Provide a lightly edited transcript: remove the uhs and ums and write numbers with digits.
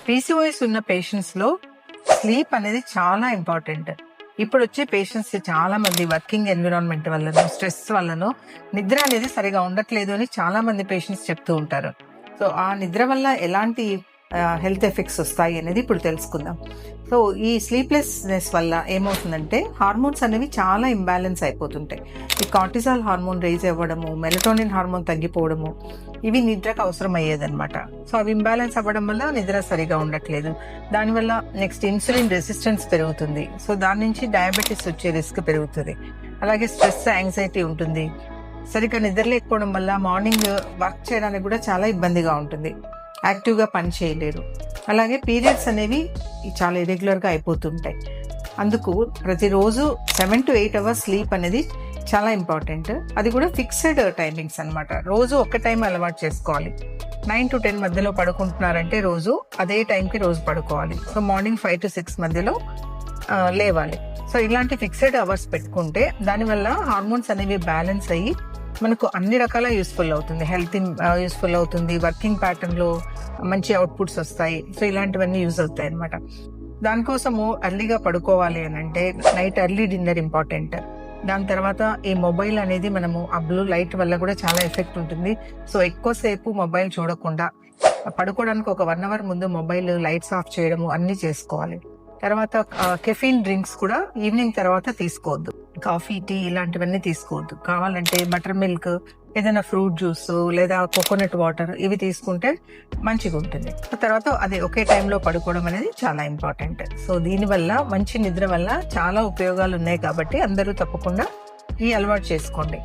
PCOS ఉన్న పేషెంట్స్లో sleep అనేది చాలా ఇంపార్టెంట్. ఇప్పుడు వచ్చే పేషెంట్స్ చాలా మంది వర్కింగ్ ఎన్విరాన్మెంట్ వల్లనో, స్ట్రెస్ వల్లనో నిద్ర అనేది సరిగా ఉండట్లేదు అని చాలా మంది పేషెంట్స్ చెప్తూ ఉంటారు. సో ఆ నిద్ర వల్ల ఎలాంటి హెల్త్ ఎఫెక్ట్స్ వస్తాయి అనేది ఇప్పుడు తెలుసుకుందాం. సో ఈ స్లీప్లెస్నెస్ వల్ల ఏమవుతుందంటే హార్మోన్స్ అనేవి చాలా ఇంబ్యాలెన్స్ అయిపోతుంటాయి. ఈ కార్టిసాల్ హార్మోన్ రైజ్ అవ్వడము, మెలటోనిన్ హార్మోన్ తగ్గిపోవడము, ఇవి నిద్రకు అవసరం అయ్యేదన్నమాట. సో అవి ఇంబ్యాలెన్స్ అవ్వడం వల్ల నిద్ర సరిగా ఉండట్లేదు. దానివల్ల నెక్స్ట్ ఇన్సులిన్ రెసిస్టెన్స్ పెరుగుతుంది. సో దాని నుంచి డయాబెటీస్ వచ్చే రిస్క్ పెరుగుతుంది. అలాగే స్ట్రెస్, యాంగ్జైటీ ఉంటుంది. సరిగ్గా నిద్ర లేకపోవడం వల్ల మార్నింగ్ వర్క్ చేయడానికి కూడా చాలా ఇబ్బందిగా ఉంటుంది. యాక్టివ్గా పని చేయలేరు. అలాగే పీరియడ్స్ అనేవి చాలా ఇరెగ్యులర్గా అయిపోతుంటాయి. అందుకు ప్రతిరోజు 7 to 8 hours స్లీప్ అనేది చాలా ఇంపార్టెంట్. అది కూడా ఫిక్స్డ్ టైమింగ్స్ అనమాట. రోజు ఒక టైం అలవాటు చేసుకోవాలి. 9 to 10 మధ్యలో పడుకుంటున్నారంటే రోజు అదే టైంకి రోజు పడుకోవాలి. సో మార్నింగ్ 5 to 6 మధ్యలో లేవాలి. సో ఇలాంటి ఫిక్స్డ్ అవర్స్ పెట్టుకుంటే దానివల్ల హార్మోన్స్ అనేవి బ్యాలెన్స్ అయ్యి మనకు అన్ని రకాల యూస్ఫుల్ అవుతుంది. హెల్త్ యూస్ఫుల్ అవుతుంది, వర్కింగ్ ప్యాటర్న్లో మంచి అవుట్పుట్స్ వస్తాయి. సో ఇలాంటివన్నీ యూజ్ అవుతాయి అనమాట. దానికోసము ఎర్లీగా పడుకోవాలి అని అంటే నైట్ ఎర్లీ డిన్నర్ ఇంపార్టెంట్. దాని తర్వాత ఈ మొబైల్ అనేది మనము ఆ బ్లూ లైట్ వల్ల కూడా చాలా ఎఫెక్ట్ ఉంటుంది. సో ఎక్కువసేపు మొబైల్ చూడకుండా పడుకోవడానికి ఒక 1 hour ముందు మొబైల్ లైట్స్ ఆఫ్ చేయడము అన్నీ చేసుకోవాలి. తర్వాత కెఫీన్ డ్రింక్స్ కూడా ఈవినింగ్ తర్వాత తీసుకోవద్దు. కాఫీ, టీ ఇలాంటివన్నీ తీసుకోవద్దు. కావాలంటే బటర్ మిల్క్, ఏదైనా ఫ్రూట్ జ్యూస్ లేదా కోకోనట్ వాటర్ ఇవి తీసుకుంటే మంచిగా ఉంటుంది. తర్వాత అదే ఒకే టైంలో పడుకోవడం అనేది చాలా ఇంపార్టెంట్. సో దీనివల్ల మంచి నిద్ర వల్ల చాలా ఉపయోగాలు ఉన్నాయి కాబట్టి అందరూ తప్పకుండా ఈ అలవాటు చేసుకోండి.